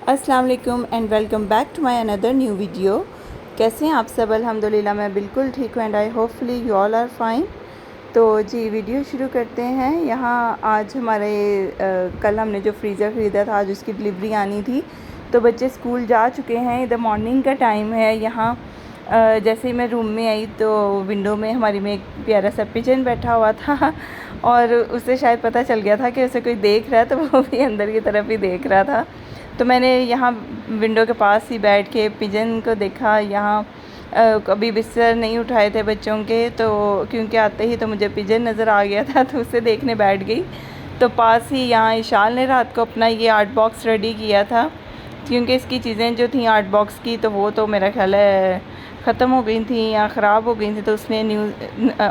अस्सलाम वालेकुम and welcome back to my another new video. कैसे हैं आप सब? अल्हम्दुलिल्लाह मैं बिल्कुल ठीक हूँ and I hopefully you all are fine. तो जी वीडियो शुरू करते हैं। यहाँ आज हमारे कल हमने जो फ्रीज़र ख़रीदा था आज उसकी डिलीवरी आनी थी, तो बच्चे स्कूल जा चुके हैं। इधर मॉर्निंग का टाइम है। यहाँ जैसे ही मैं रूम में आई तो विंडो में हमारी में एक प्यारा सा पिजन बैठा हुआ था और उसे शायद पता चल गया था कि उसे कोई देख रहा है, तो वो भी अंदर की तरफ ही देख रहा था। तो मैंने यहाँ विंडो के पास ही बैठ के पिजन को देखा। यहाँ कभी बिस्तर नहीं उठाए थे बच्चों के, तो क्योंकि आते ही तो मुझे पिजन नज़र आ गया था, तो उसे देखने बैठ गई। तो पास ही यहाँ इशाल ने रात को अपना ये आर्ट बॉक्स रेडी किया था, क्योंकि इसकी चीज़ें जो थी आर्ट बॉक्स की तो वो तो मेरा ख्याल है ख़त्म हो गई थी या ख़राब हो गई थी, तो उसने न्यू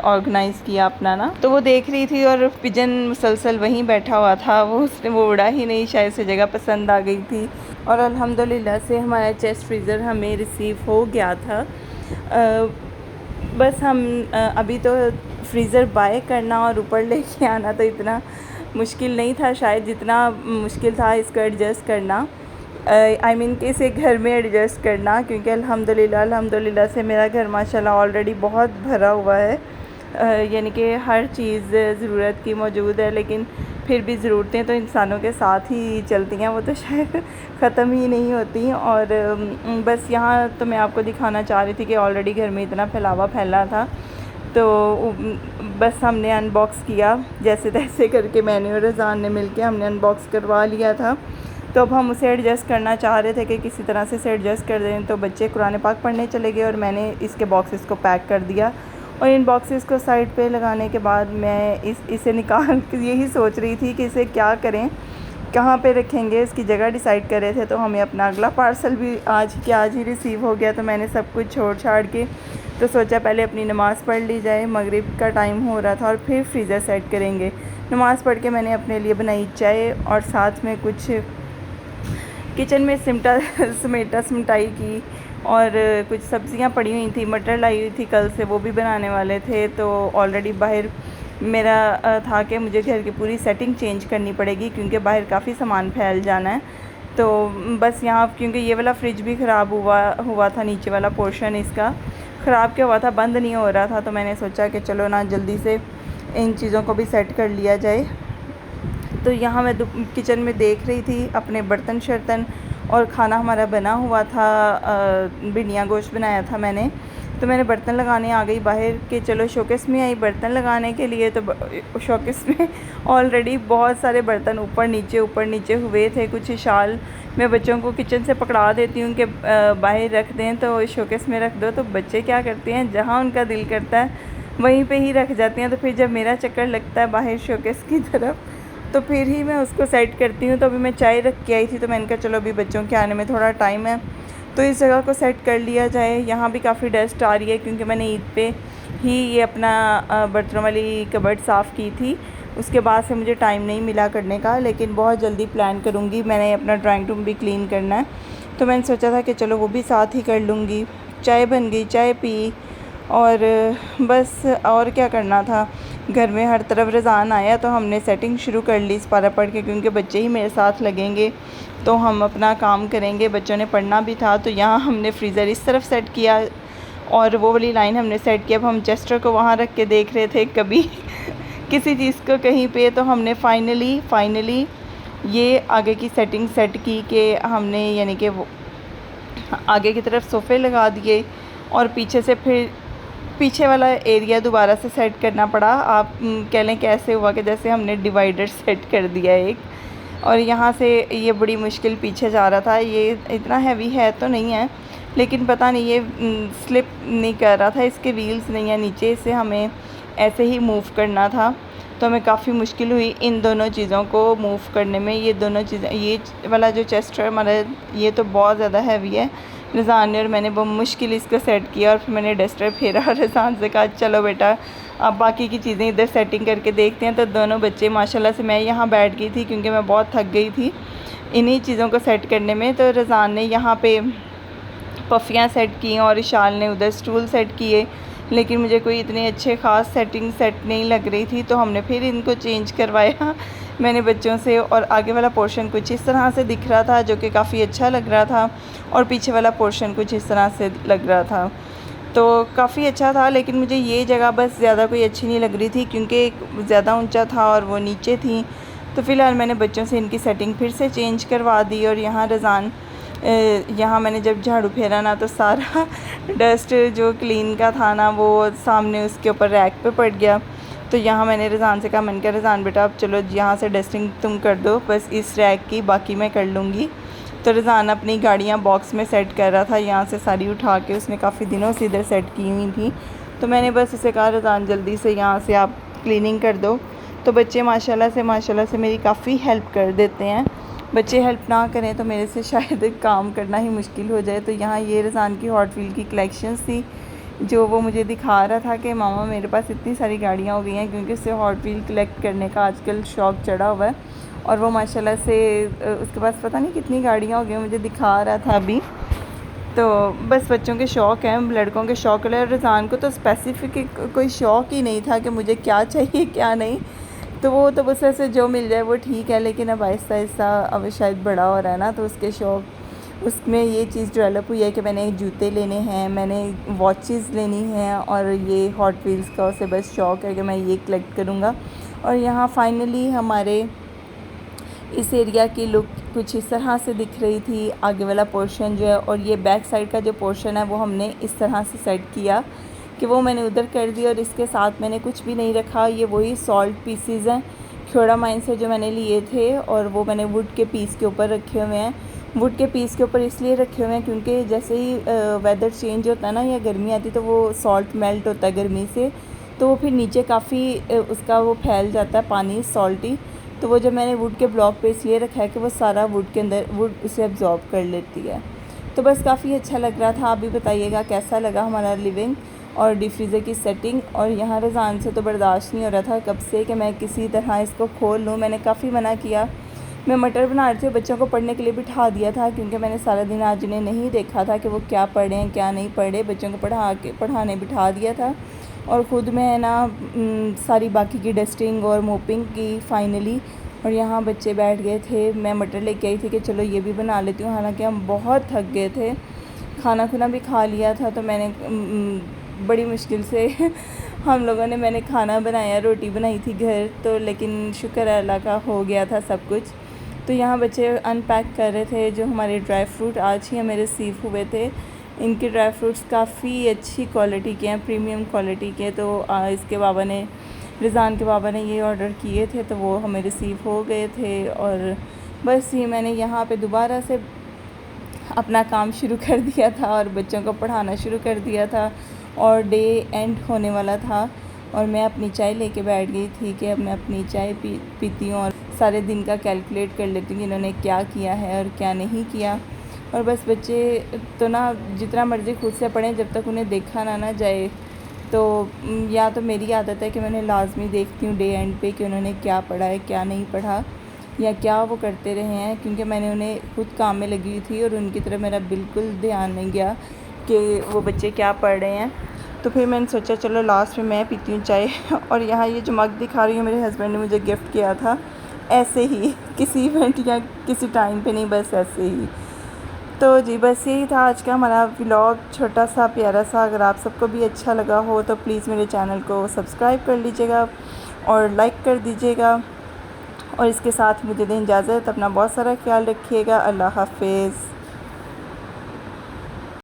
ऑर्गेनाइज़ किया अपना ना। तो वो देख रही थी और पिजन मुसलसल वहीं बैठा हुआ था। वो उड़ा ही नहीं, शायद से जगह पसंद आ गई थी। और अल्हम्दुलिल्लाह से हमारा चेस्ट फ्रीज़र हमें रिसीव हो गया था। बस हम अभी तो फ्रीज़र बाय करना और ऊपर लेके आना तो इतना मुश्किल नहीं था शायद, जितना मुश्किल था इसको एडजस्ट करना। आई मीन कि इसे घर में एडजस्ट करना, क्योंकि अल्हम्दुलिल्लाह से मेरा घर माशाल्लाह ऑलरेडी बहुत भरा हुआ है। यानी कि हर चीज़ ज़रूरत की मौजूद है, लेकिन फिर भी ज़रूरतें तो इंसानों के साथ ही चलती हैं, वो तो शायद ख़त्म ही नहीं होती। और बस यहाँ तो मैं आपको दिखाना चाह रही थी कि ऑलरेडी घर में इतना फैला था, तो बस हमने अनबॉक्स किया जैसे तैसे करके। मैंने और रज़ान ने मिलके हमने अनबॉक्स करवा लिया था। तो अब हम उसे एडजस्ट करना चाह रहे थे कि किसी तरह से इसे एडजस्ट कर दें। तो बच्चे कुरान पाक पढ़ने चले गए और मैंने इसके बॉक्सेस को पैक कर दिया। और इन बॉक्सेस को साइड पे लगाने के बाद मैं इसे निकाल यही सोच रही थी कि इसे क्या करें, कहाँ पे रखेंगे, इसकी जगह डिसाइड कर रहे थे। तो हमें अपना अगला पार्सल भी आज ही रिसीव हो गया। तो मैंने सब कुछ छोड़ छाड़ के तो सोचा पहले अपनी नमाज़ पढ़ ली जाए, मगरिब का टाइम हो रहा था, और फिर फ्रीज़र सेट करेंगे। नमाज़ पढ़ के मैंने अपने लिए बनाई चाय और साथ में कुछ किचन में सिमटाई की, और कुछ सब्ज़ियाँ पड़ी हुई थी, मटर लाई हुई थी कल से, वो भी बनाने वाले थे। तो ऑलरेडी बाहर मेरा था कि मुझे घर की पूरी सेटिंग चेंज करनी पड़ेगी, क्योंकि बाहर काफ़ी सामान फैल जाना है। तो बस यहाँ क्योंकि ये वाला फ्रिज भी ख़राब हुआ था, नीचे वाला पोर्शन इसका ख़राब क्या हुआ था, बंद नहीं हो रहा था। तो मैंने सोचा कि चलो ना जल्दी से इन चीज़ों को भी सेट कर लिया जाए। तो यहाँ मैं किचन में देख रही थी अपने बर्तन शर्तन, और खाना हमारा बना हुआ था, भिंडियाँ गोश्त बनाया था मैंने। तो मैंने बर्तन लगाने आ गई बाहर के, चलो शोकेस में आई बर्तन लगाने के लिए। तो शोकेस में ऑलरेडी बहुत सारे बर्तन ऊपर नीचे हुए थे। कुछ शाल मैं बच्चों को किचन से पकड़ा देती हूँ कि बाहर रख दें, तो शोकेस में रख दो। तो बच्चे क्या करते हैं, जहाँ उनका दिल करता है वहीं पे ही रख जाते हैं। तो फिर जब मेरा चक्कर लगता है बाहर शोकेस की तरफ, तो फिर ही मैं उसको सेट करती हूँ। तो अभी मैं चाय रख के आई थी, तो मैंने कहा चलो अभी बच्चों के आने में थोड़ा टाइम है, तो इस जगह को सेट कर लिया जाए। यहाँ भी काफ़ी डस्ट आ रही है, क्योंकि मैंने ईद पे ही ये अपना बर्तनों वाली कबर्ड साफ़ की थी। उसके बाद से मुझे टाइम नहीं मिला करने का, लेकिन बहुत जल्दी प्लान करूँगी। मैंने अपना ड्राइंग रूम भी क्लीन करना है, तो मैंने सोचा था कि चलो वो भी साथ ही कर लूँगी। चाय बन गई, चाय पी, और बस और क्या करना था। घर में हर तरफ रज़ान आया तो हमने सेटिंग शुरू कर ली इस पारा पढ़ के, क्योंकि बच्चे ही मेरे साथ लगेंगे तो हम अपना काम करेंगे। बच्चों ने पढ़ना भी था। तो यहाँ हमने फ्रीज़र इस तरफ सेट किया और वो वाली लाइन हमने सेट किया। अब हम चेस्टर को वहाँ रख के देख रहे थे कभी किसी चीज़ को कहीं पे, तो हमने फाइनली ये आगे की सेटिंग सेट की कि हमने यानी कि वो आगे की तरफ सोफ़े लगा दिए, और पीछे से फिर पीछे वाला एरिया दोबारा से सेट करना पड़ा। आप कह लें कैसे हुआ कि जैसे हमने डिवाइडर सेट कर दिया एक, और यहाँ से ये बड़ी मुश्किल पीछे जा रहा था। ये इतना हैवी है तो नहीं है, लेकिन पता नहीं ये स्लिप नहीं कर रहा था, इसके व्हील्स नहीं है नीचे, से हमें ऐसे ही मूव करना था। तो हमें काफ़ी मुश्किल हुई इन दोनों चीज़ों को मूव करने में। ये दोनों चीज़ें, ये वाला जो चेस्ट है हमारा, ये तो बहुत ज़्यादा हैवी है। रज़ान ने और मैंने बहुत मुश्किल इसको सेट किया, और फिर मैंने डस्टर फेरा और रज़ान से कहा चलो बेटा अब बाकी की चीज़ें इधर सेटिंग करके देखते हैं। तो दोनों बच्चे माशाल्लाह से, मैं यहाँ बैठ गई थी क्योंकि मैं बहुत थक गई थी इन्हीं चीज़ों को सेट करने में। तो रज़ान ने यहाँ पे पफ़ियाँ सेट की और इशाल ने उधर स्टूल सेट किए। लेकिन मुझे कोई इतने अच्छे ख़ास सेटिंग सेट नहीं लग रही थी, तो हमने फिर इनको चेंज करवाया मैंने बच्चों से। और आगे वाला पोर्शन कुछ इस तरह से दिख रहा था जो कि काफ़ी अच्छा लग रहा था, और पीछे वाला पोर्शन कुछ इस तरह से लग रहा था, तो काफ़ी अच्छा था। लेकिन मुझे ये जगह बस ज़्यादा कोई अच्छी नहीं लग रही थी क्योंकि ज़्यादा ऊंचा था और वो नीचे थी। तो फ़िलहाल मैंने बच्चों से इनकी सेटिंग फिर से चेंज करवा दी। और यहाँ रज़ान यहाँ मैंने जब झाड़ू फेरा ना, तो सारा डस्ट जो क्लीन का था ना, वो सामने उसके ऊपर रैक पे पड़ गया। तो यहाँ मैंने रज़ान से कहा, मैंने कहा रज़ान बेटा अब चलो यहाँ से डस्टिंग तुम कर दो, बस इस रैक की, बाकी मैं कर लूँगी। तो रज़ान अपनी गाड़ियाँ बॉक्स में सेट कर रहा था, यहाँ से सारी उठा के, उसने काफ़ी दिनों से इधर सेट की हुई थी। तो मैंने बस उसे कहा रज़ान जल्दी से यहाँ से आप क्लीनिंग कर दो। तो बच्चे माशाल्लाह से मेरी काफ़ी हेल्प कर देते हैं। बच्चे हेल्प ना करें तो मेरे से शायद काम करना ही मुश्किल हो जाए। तो यहाँ ये रज़ान की हॉट व्हील की कलेक्शंस थी, जो वो मुझे दिखा रहा था कि मामा मेरे पास इतनी सारी गाड़ियाँ हो गई हैं, क्योंकि उससे हॉट व्हील कलेक्ट करने का आजकल शौक़ चढ़ा हुआ है। और वो माशाल्लाह से उसके पास पता नहीं कितनी गाड़ियाँ हो गई, मुझे दिखा रहा था अभी। तो बस बच्चों के शौक़ हैं, लड़कों के शौक़ है। रज़ान को तो स्पेसिफ़िक कोई शौक़ ही नहीं था कि मुझे क्या चाहिए क्या नहीं, तो वो तो बस ऐसे जो मिल जाए वो ठीक है। लेकिन अब आहिस्ता आहिस्ता अब शायद बड़ा हो रहा है ना, तो उसके शौक़, उसमें ये चीज़ डेवलप हुई है कि मैंने जूते लेने हैं, मैंने वॉचेस लेनी हैं, और ये हॉट व्हील्स का उसे बस शौक़ है कि मैं ये कलेक्ट करूँगा। और यहाँ फ़ाइनली हमारे इस एरिया की लुक कुछ इस तरह से दिख रही थी। आगे वाला पोर्शन जो है और ये बैक साइड का जो पोर्शन है वो हमने इस तरह से सेट किया कि वो मैंने उधर कर दिया। और इसके साथ मैंने कुछ भी नहीं रखा, ये वही सॉल्ट पीसीज़ हैं खेड़ा माइन से जो मैंने लिए थे, और वो मैंने वुड के पीस के ऊपर रखे हुए हैं। वुड के पीस के ऊपर इसलिए रखे हुए हैं क्योंकि जैसे ही वेदर चेंज होता है ना, या गर्मी आती, तो वो सॉल्ट मेल्ट होता है गर्मी से, तो वो फिर नीचे काफ़ी उसका वो फैल जाता है पानी सॉल्टी। तो वो जब मैंने वुड के ब्लॉक पे इसलिए रखा है कि वो सारा वुड के अंदर वुड उसे एब्जॉर्ब कर लेती है। तो बस काफ़ी अच्छा लग रहा था। आप भी बताइएगा कैसा लगा हमारा लिविंग और डीप फ्रीज़र की सेटिंग। और यहाँ रज़ान से तो बर्दाश्त नहीं हो रहा था कब से कि मैं किसी तरह इसको खोल लूँ। मैंने काफ़ी मना किया। मैं मटर बना रही थी, बच्चों को पढ़ने के लिए बिठा दिया था, क्योंकि मैंने सारा दिन आज उन्हें नहीं देखा था कि वो क्या पढ़ें क्या नहीं पढ़े। बच्चों को पढ़ाने बिठा दिया था, और ख़ुद मैं ना सारी बाकी की डस्टिंग और मोपिंग की फ़ाइनली। और यहाँ बच्चे बैठ गए थे, मैं मटर लेके आई थी कि चलो ये भी बना लेती हूँ। हालांकि हम बहुत थक गए थे, खाना खुना भी खा लिया था, तो मैंने बड़ी मुश्किल से हम लोगों ने मैंने खाना बनाया, रोटी बनाई थी घर तो, लेकिन शुक्र है अल्लाह का हो गया था सब कुछ। तो यहाँ बच्चे अनपैक कर रहे थे जो हमारे ड्राई फ्रूट आज ही हमें रिसीव हुए थे। इनके ड्राई फ्रूट्स काफ़ी अच्छी क्वालिटी के हैं, प्रीमियम क्वालिटी के। तो इसके बाबा ने, रिज़ान के बाबा ने ये ऑर्डर किए थे, तो वो हमें रिसीव हो गए थे। और बस ये मैंने यहाँ पे दोबारा से अपना काम शुरू कर दिया था और बच्चों को पढ़ाना शुरू कर दिया था, और डे एंड होने वाला था। और मैं अपनी चाय लेके बैठ गई थी कि अब मैं अपनी चाय पीती हूँ और सारे दिन का कैलकुलेट कर लेती हूँ कि इन्होंने क्या किया है और क्या नहीं किया। और बस बच्चे तो ना जितना मर्ज़ी खुद से पढ़ें, जब तक उन्हें देखा ना जाए। तो या तो मेरी आदत है कि मैंने लाजमी देखती हूँ डे एंड पे कि उन्होंने क्या पढ़ा है क्या नहीं पढ़ा, या क्या वो करते रहे हैं, क्योंकि मैंने उन्हें खुद काम में लगी हुई थी और उनकी तरफ मेरा बिल्कुल ध्यान नहीं गया कि वो बच्चे क्या पढ़ रहे हैं। तो फिर मैंने सोचा चलो लास्ट में मैं पीती हूँ चाय। और यहाँ ये जो मग दिखा रही हूँ मेरे हस्बैंड ने मुझे गिफ्ट किया था, ऐसे ही किसी इवेंट या किसी टाइम पे नहीं, बस ऐसे ही। तो जी बस यही था आज का हमारा व्लॉग, छोटा सा प्यारा सा। अगर आप सबको भी अच्छा लगा हो तो प्लीज़ मेरे चैनल को सब्सक्राइब कर लीजिएगा और लाइक कर दीजिएगा। और इसके साथ मुझे दें इजाज़त। अपना बहुत सारा ख्याल रखिएगा। अल्लाह हाफ़िज़।